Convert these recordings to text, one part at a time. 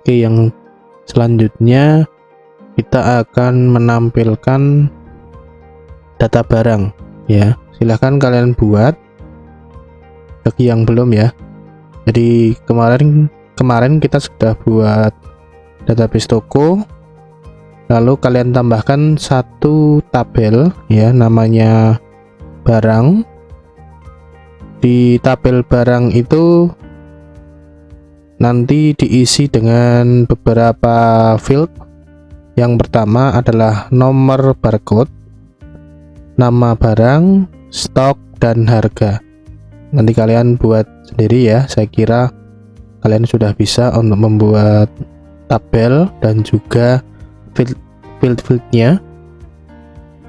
Oke, yang selanjutnya kita akan menampilkan data barang ya. Silahkan kalian buat bagi yang belum ya. Jadi kemarin kita sudah buat database toko, lalu kalian tambahkan satu tabel ya, namanya barang. Di tabel barang itu nanti diisi dengan beberapa field. Yang pertama adalah nomor barcode, nama barang, stok, dan harga. Nanti kalian buat sendiri ya. Saya kira kalian sudah bisa untuk membuat tabel dan juga field-fieldnya.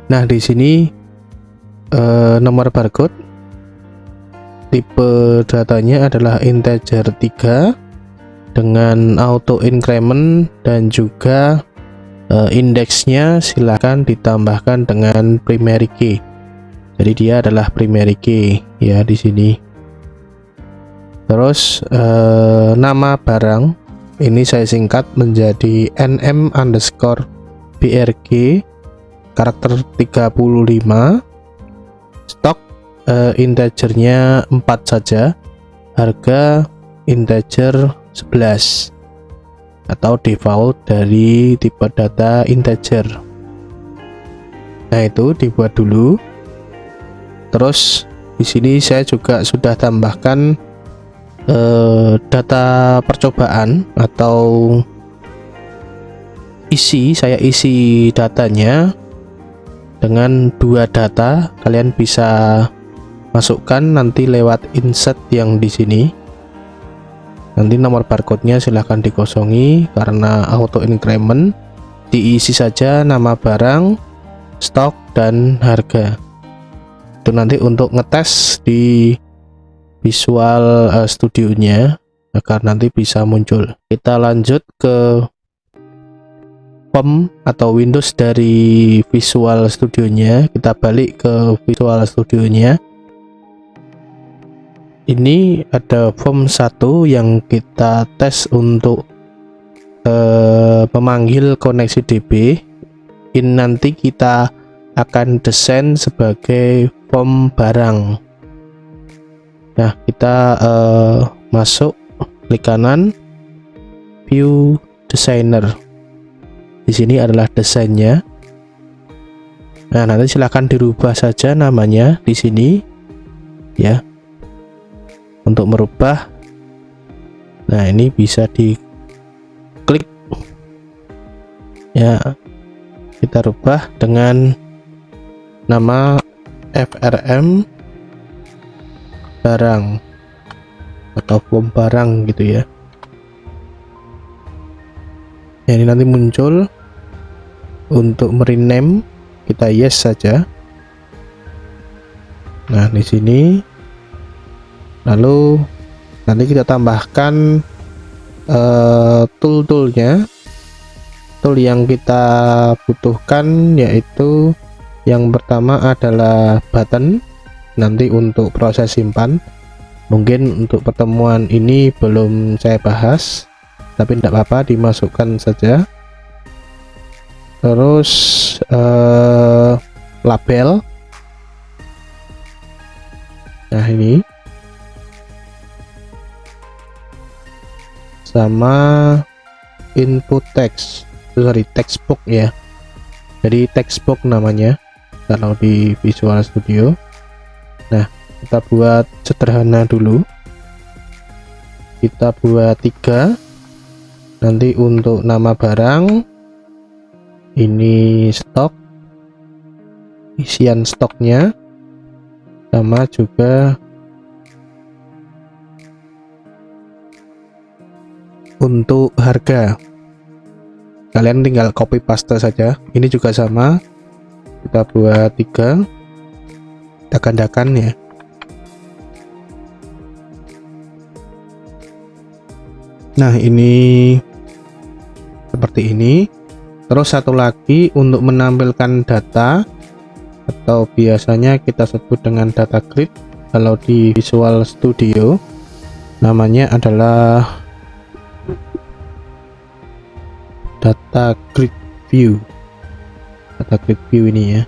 Nah, di sini nomor barcode, tipe datanya adalah integer 3 dengan auto increment, dan juga indeksnya silahkan ditambahkan dengan primary key. Jadi dia adalah primary key ya di sini. Terus nama barang ini saya singkat menjadi nm_brg karakter 35. Stok integernya 4 saja, harga integer 11 atau default dari tipe data integer. Nah, itu dibuat dulu. Terus di sini saya juga sudah tambahkan data percobaan atau saya isi datanya dengan 2 data. Kalian bisa masukkan nanti lewat insert yang di sini. Nanti nomor barcode-nya silahkan dikosongi karena auto increment. Diisi saja nama barang, stok, dan harga. Itu nanti untuk ngetes di Visual Studio-nya agar nanti bisa muncul. Kita lanjut ke form atau Windows dari Visual Studio-nya. Kita balik ke Visual Studio-nya. Ini ada form 1 yang kita tes untuk memanggil koneksi DB. Ini nanti kita akan desain sebagai form barang. Nah, kita masuk, klik kanan, view designer. Di sini adalah desainnya. Nah, nanti silahkan dirubah saja namanya di sini ya. Untuk merubah, nah ini bisa diklik ya, kita rubah dengan nama FRM barang atau form barang gitu ya. Ya, ini nanti muncul. Untuk merename kita yes saja. Nah, di sini lalu nanti kita tambahkan tool-toolnya. Tool yang kita butuhkan yaitu yang pertama adalah button, nanti untuk proses simpan. Mungkin untuk pertemuan ini belum saya bahas, tapi tidak apa-apa, dimasukkan saja. Terus label, nah ini sama input text, textbook ya. Jadi textbook namanya kalau di Visual Studio. Nah, kita buat sederhana dulu. Kita buat 3. Nanti untuk nama barang ini stok, isian stoknya, sama juga untuk harga. Kalian tinggal copy paste saja. Ini juga sama, kita buat 3, kita gandakan ya. Nah, ini seperti ini. Terus satu lagi untuk menampilkan data, atau biasanya kita sebut dengan data grid kalau di Visual Studio, namanya adalah data grid view, ini ya.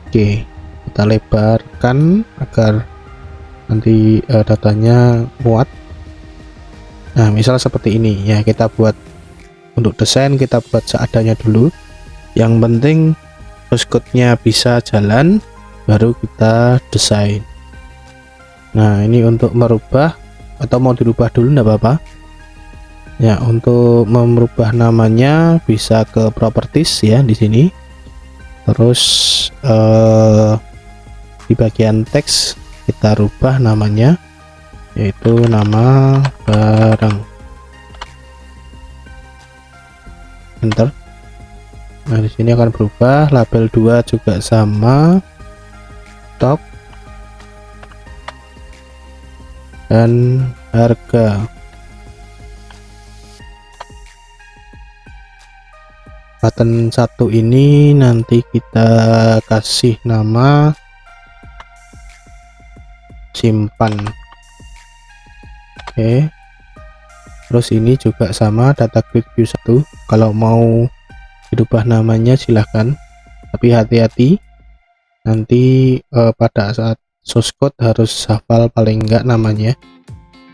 Oke, kita lebarkan agar nanti datanya muat. Nah, misal seperti ini ya, kita buat untuk desain, kita buat seadanya dulu. Yang penting source code-nya bisa jalan, baru kita desain. Nah, ini untuk merubah, atau mau dirubah dulu enggak apa-apa ya. Untuk merubah namanya bisa ke properties ya, di sini. Terus di bagian teks kita rubah namanya, yaitu nama barang. Enter. Nah, di sini akan berubah. Label 2 juga sama, top, dan harga. Button 1 ini nanti kita kasih nama simpan. Oke, terus ini juga sama, data grid view 1. Kalau mau dirubah namanya silahkan, tapi hati-hati nanti pada saat source code harus hafal paling enggak namanya.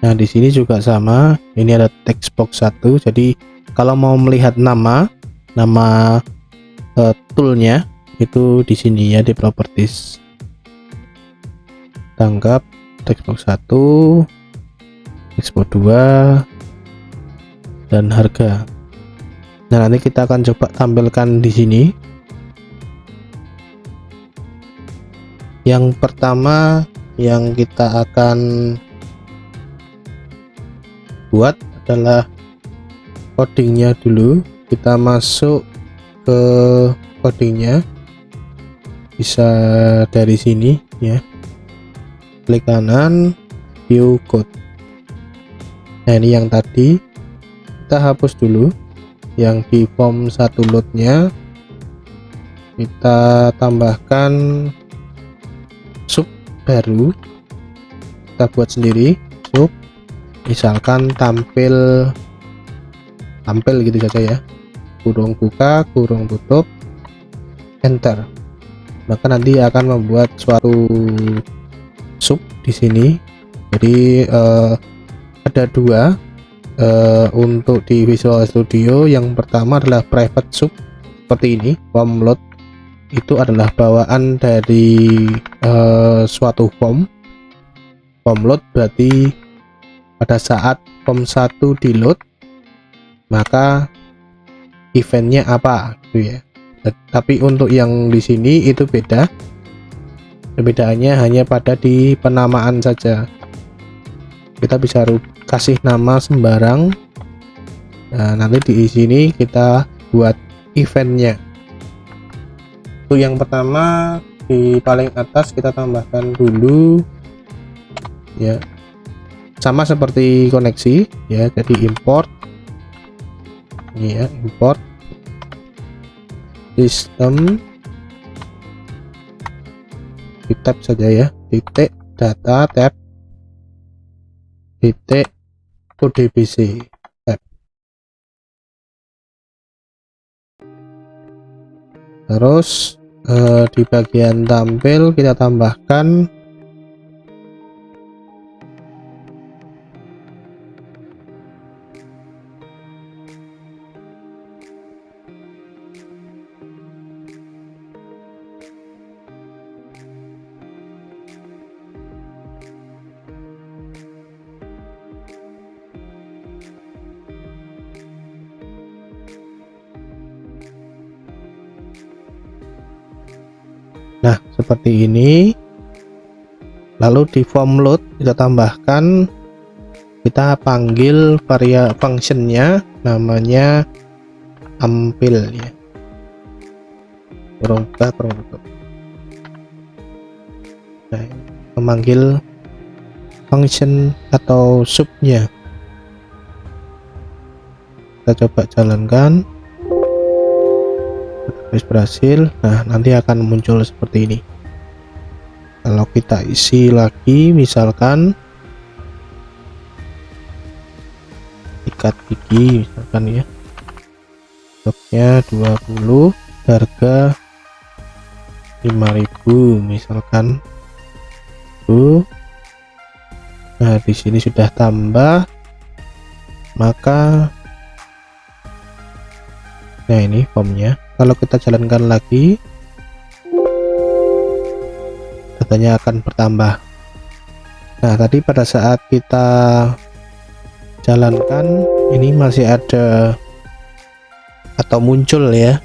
Nah, di sini juga sama, ini ada text box 1. Jadi kalau mau melihat nama toolnya itu di sini ya, di properties. Tangkap text box 1, text box 2, dan harga. Nah, nanti kita akan coba tampilkan di sini. Yang pertama yang kita akan buat adalah codingnya dulu. Kita masuk ke codingnya, bisa dari sini ya, klik kanan, view code. Nah, ini yang tadi kita hapus dulu, yang di form 1 loadnya kita tambahkan sub baru, kita buat sendiri sub, misalkan tampil gitu saja ya, kurung buka kurung tutup, enter. Maka nanti akan membuat suatu sub di sini. Jadi ada dua untuk di Visual Studio. Yang pertama adalah private sub seperti ini. Form load itu adalah bawaan dari suatu form load, berarti pada saat form 1 di load maka eventnya apa gitu ya. Tapi untuk yang di sini itu beda, perbedaannya hanya pada di penamaan saja. Kita bisa kasih nama sembarang. Nah, nanti di sini kita buat eventnya. Untuk yang pertama di paling atas kita tambahkan dulu ya, sama seperti koneksi ya. Jadi import ini ya, import sistem, di tab saja ya, titik data tab, titik odbc tab. Terus di bagian tampil kita tambahkan nah seperti ini. Lalu di form load kita tambahkan, kita panggil functionnya namanya tampil ya, kurung buka kurung tutup. Nah, memanggil function atau subnya. Kita coba jalankan, berhasil. Nah, nanti akan muncul seperti ini. Kalau kita isi lagi, misalkan ikat gigi misalkan ya, stoknya 20, harga 5.000 misalkan. Nah di sini sudah tambah, maka nah ini formnya. Kalau kita jalankan lagi, datanya akan bertambah. Nah tadi pada saat kita jalankan ini masih ada atau muncul ya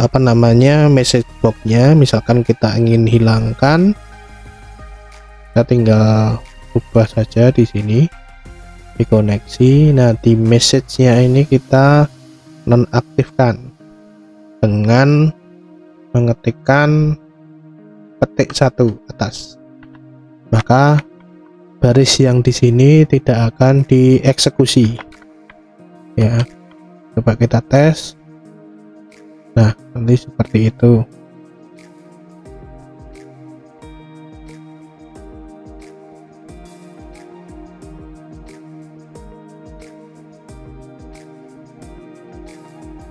apa namanya message box-nya. Misalkan kita ingin hilangkan, kita tinggal ubah saja di sini di koneksi. Nah di message-nya ini kita nonaktifkan dengan mengetikkan petik 1 atas, maka baris yang di sini tidak akan dieksekusi ya. Coba kita tes. Nah nanti seperti itu.